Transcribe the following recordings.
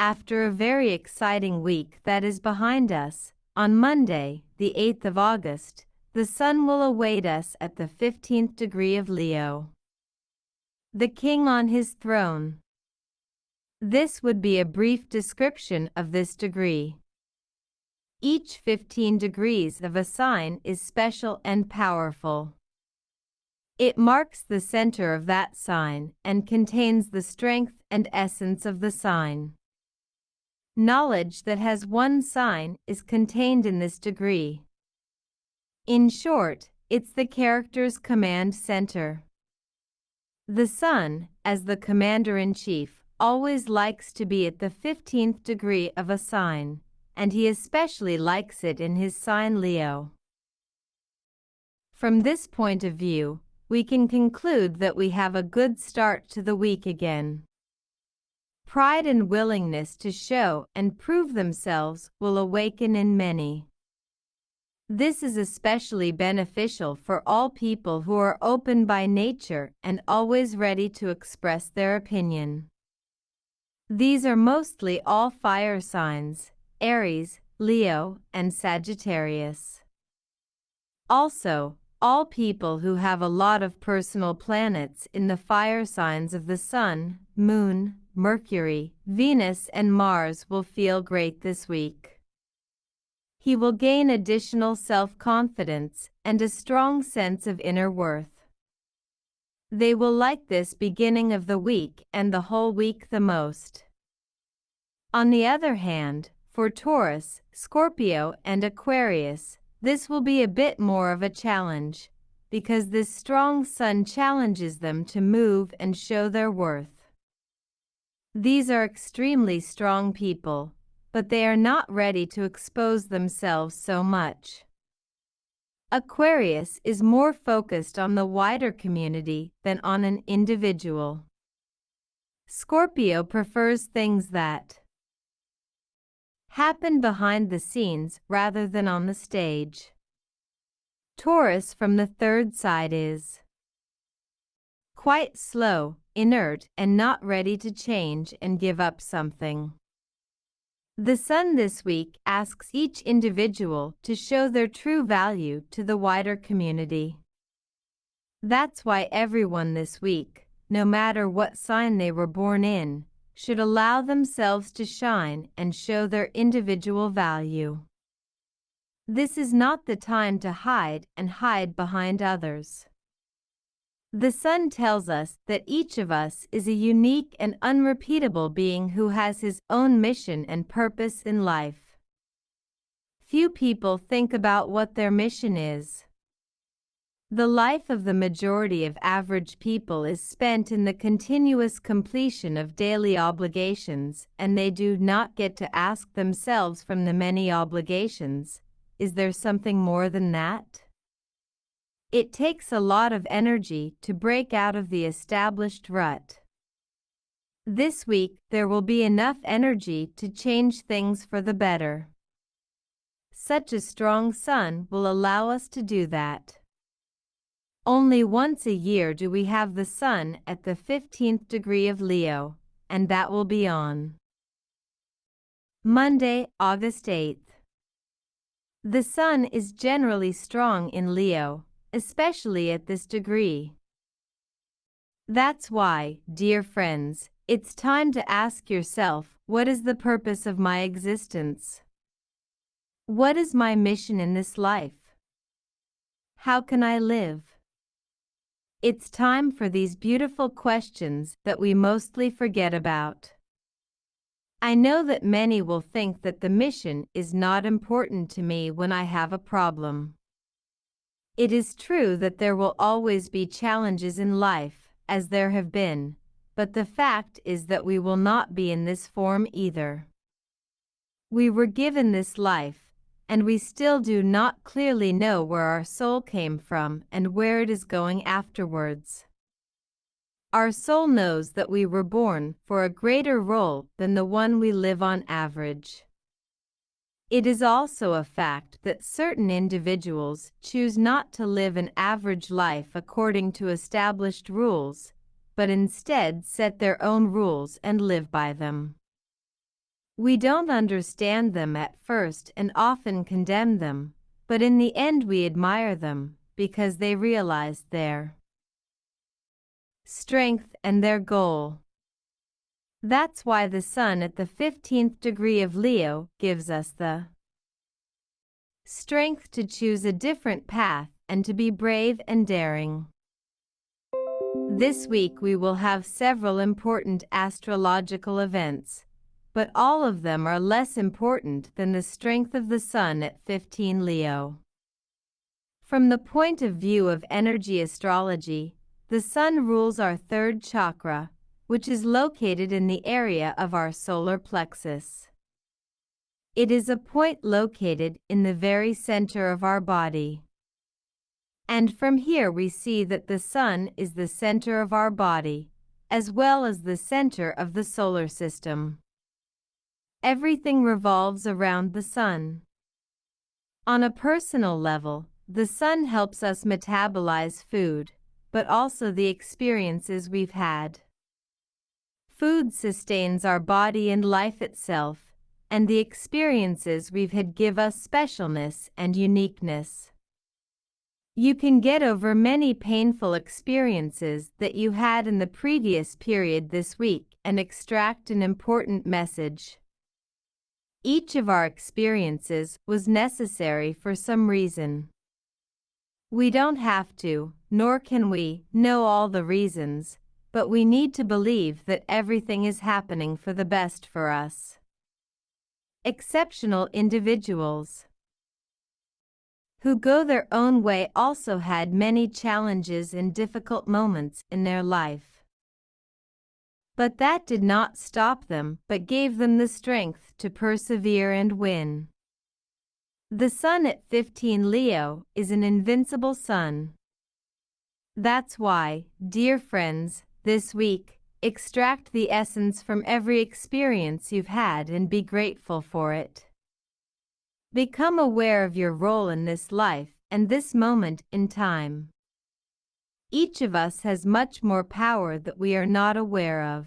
After a very exciting week that is behind us, on Monday, the 8th of August, the Sun will await us at the 15th degree of Leo. The King on his throne. This would be a brief description of this degree. Each 15 degrees of a sign is special and powerful. It marks the center of that sign and contains the strength and essence of the sign. Knowledge that has one sign is contained in this degree. In short, it's the character's command center. The Sun, as the commander-in-chief, always likes to be at the 15th degree of a sign, and he especially likes it in his sign Leo. From this point of view, we can conclude that we have a good start to the week again. Pride and willingness to show and prove themselves will awaken in many. This is especially beneficial for all people who are open by nature and always ready to express their opinion. These are mostly all fire signs: Aries, Leo, and Sagittarius. Also, all people who have a lot of personal planets in the fire signs of the Sun, Moon, Mercury, Venus, and Mars will feel great this week. He will gain additional self-confidence and a strong sense of inner worth. They will like this beginning of the week and the whole week the most. On the other hand, for Taurus, Scorpio, and Aquarius, this will be a bit more of a challenge, because this strong Sun challenges them to move and show their worth. These are extremely strong people, but they are not ready to expose themselves so much. Aquarius is more focused on the wider community than on an individual. Scorpio prefers things that happen behind the scenes rather than on the stage. Taurus from the third side is quite slow, inert, and not ready to change and give up something. The Sun this week asks each individual to show their true value to the wider community. That's why everyone this week, no matter what sign they were born in, should allow themselves to shine and show their individual value. This is not the time to hide behind others. The Sun tells us that each of us is a unique and unrepeatable being who has his own mission and purpose in life. Few people think about what their mission is. The life of the majority of average people is spent in the continuous completion of daily obligations, and they do not get to ask themselves from the many obligations, is there something more than that? It takes a lot of energy to break out of the established rut. This week, there will be enough energy to change things for the better. Such a strong Sun will allow us to do that. Only once a year do we have the Sun at the 15th degree of Leo, and that will be on Monday, August 8th. The Sun is generally strong in Leo, especially at this degree. That's why, dear friends, it's time to ask yourself, what is the purpose of my existence? What is my mission in this life? How can I live? It's time for these beautiful questions that we mostly forget about. I know that many will think that the mission is not important to me when I have a problem. It is true that there will always be challenges in life, as there have been, but the fact is that we will not be in this form either. We were given this life, and we still do not clearly know where our soul came from and where it is going afterwards. Our soul knows that we were born for a greater role than the one we live on average. It is also a fact that certain individuals choose not to live an average life according to established rules, but instead set their own rules and live by them. We don't understand them at first and often condemn them, but in the end we admire them because they realize their strength and their goal. That's why the sun at the 15th degree of Leo gives us the strength to choose a different path and to be brave and daring. This week we will have several important astrological events, but all of them are less important than the strength of the sun at 15 Leo. From the point of view of energy astrology, the sun rules our third chakra, which is located in the area of our solar plexus. It is a point located in the very center of our body. And from here we see that the sun is the center of our body, as well as the center of the solar system. Everything revolves around the sun. On a personal level, the sun helps us metabolize food, but also the experiences we've had. Food sustains our body and life itself, and the experiences we've had give us specialness and uniqueness. You can get over many painful experiences that you had in the previous period this week and extract an important message. Each of our experiences was necessary for some reason. We don't have to, nor can we, know all the reasons, but we need to believe that everything is happening for the best for us. Exceptional individuals who go their own way also had many challenges and difficult moments in their life. But that did not stop them, but gave them the strength to persevere and win. The sun at 15 Leo is an invincible sun. That's why, dear friends, this week, extract the essence from every experience you've had and be grateful for it. Become aware of your role in this life and this moment in time. Each of us has much more power that we are not aware of.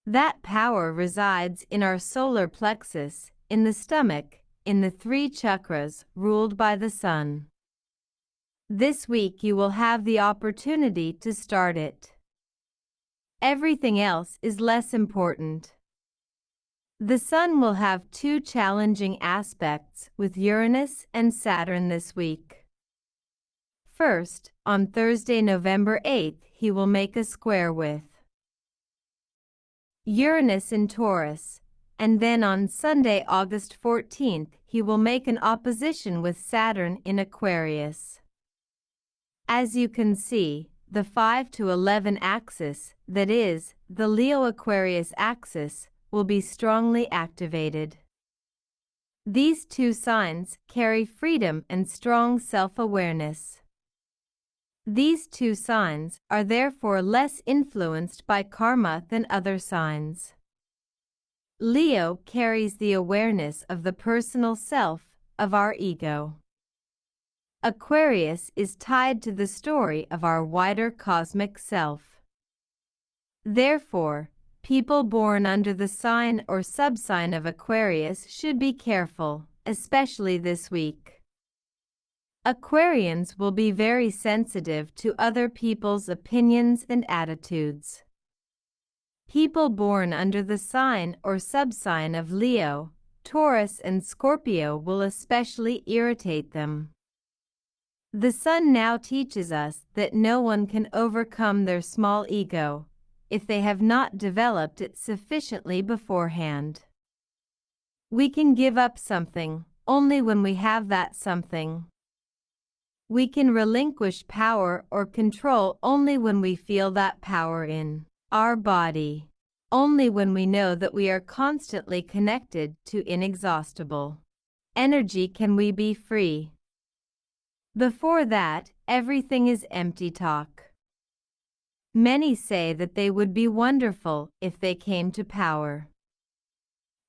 That power resides in our solar plexus, in the stomach, in the 3 chakras ruled by the sun. This week you will have the opportunity to start it. Everything else is less important. The sun will have 2 challenging aspects with Uranus and Saturn this week. First, on Thursday, November 8th, he will make a square with Uranus in Taurus, and then on Sunday, August 14th, he will make an opposition with Saturn in Aquarius. As you can see, the 5 to 11 axis, that is, the Leo-Aquarius axis, will be strongly activated. These 2 signs carry freedom and strong self-awareness. These 2 signs are therefore less influenced by karma than other signs. Leo carries the awareness of the personal self, of our ego. Aquarius is tied to the story of our wider cosmic self. Therefore, people born under the sign or subsign of Aquarius should be careful, especially this week. Aquarians will be very sensitive to other people's opinions and attitudes. People born under the sign or subsign of Leo, Taurus, and Scorpio will especially irritate them. The sun now teaches us that no one can overcome their small ego if they have not developed it sufficiently beforehand. We can give up something only when we have that something. We can relinquish power or control only when we feel that power in our body, only when we know that we are constantly connected to inexhaustible energy can we be free. Before that, everything is empty talk. Many say that they would be wonderful if they came to power.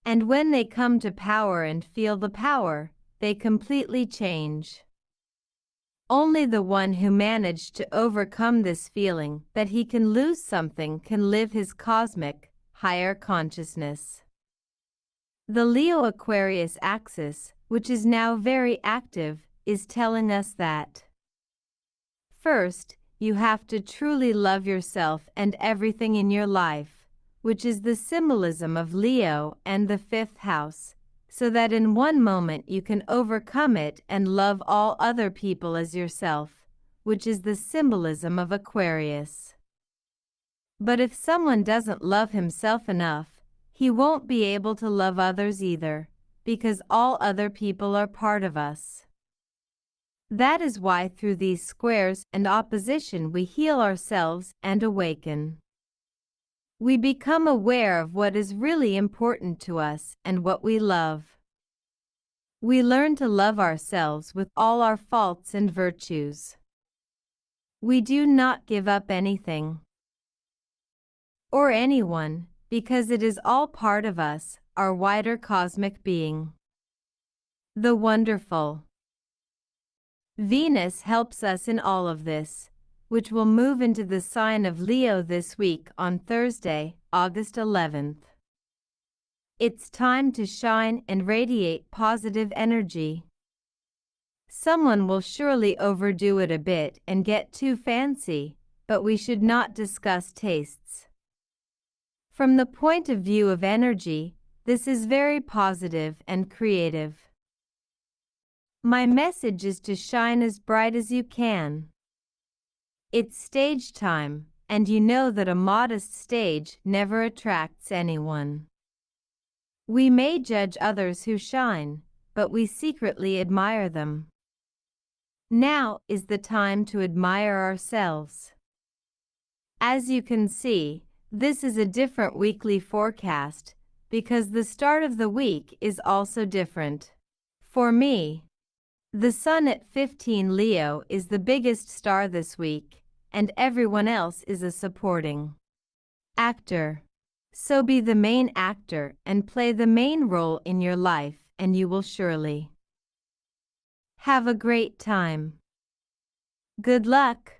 And when they come to power and feel the power, they completely change. Only the one who managed to overcome this feeling that he can lose something can live his cosmic, higher consciousness. The Leo-Aquarius axis, which is now very active, is telling us that first, you have to truly love yourself and everything in your life, which is the symbolism of Leo and the fifth house, so that in one moment you can overcome it and love all other people as yourself, which is the symbolism of Aquarius. But if someone doesn't love himself enough, he won't be able to love others either, because all other people are part of us. That is why through these squares and opposition we heal ourselves and awaken. We become aware of what is really important to us and what we love. We learn to love ourselves with all our faults and virtues. We do not give up anything or anyone, because it is all part of us, our wider cosmic being. The wonderful Venus helps us in all of this, which will move into the sign of Leo this week on Thursday, August 11th. It's time to shine and radiate positive energy. Someone will surely overdo it a bit and get too fancy, but we should not discuss tastes. From the point of view of energy, this is very positive and creative. My message is to shine as bright as you can. It's stage time, and you know that a modest stage never attracts anyone. We may judge others who shine, but we secretly admire them. Now is the time to admire ourselves. As you can see, this is a different weekly forecast, because the start of the week is also different. For me, the Sun at 15 Leo is the biggest star this week, and everyone else is a supporting actor. So be the main actor and play the main role in your life, and you will surely have a great time. Good luck!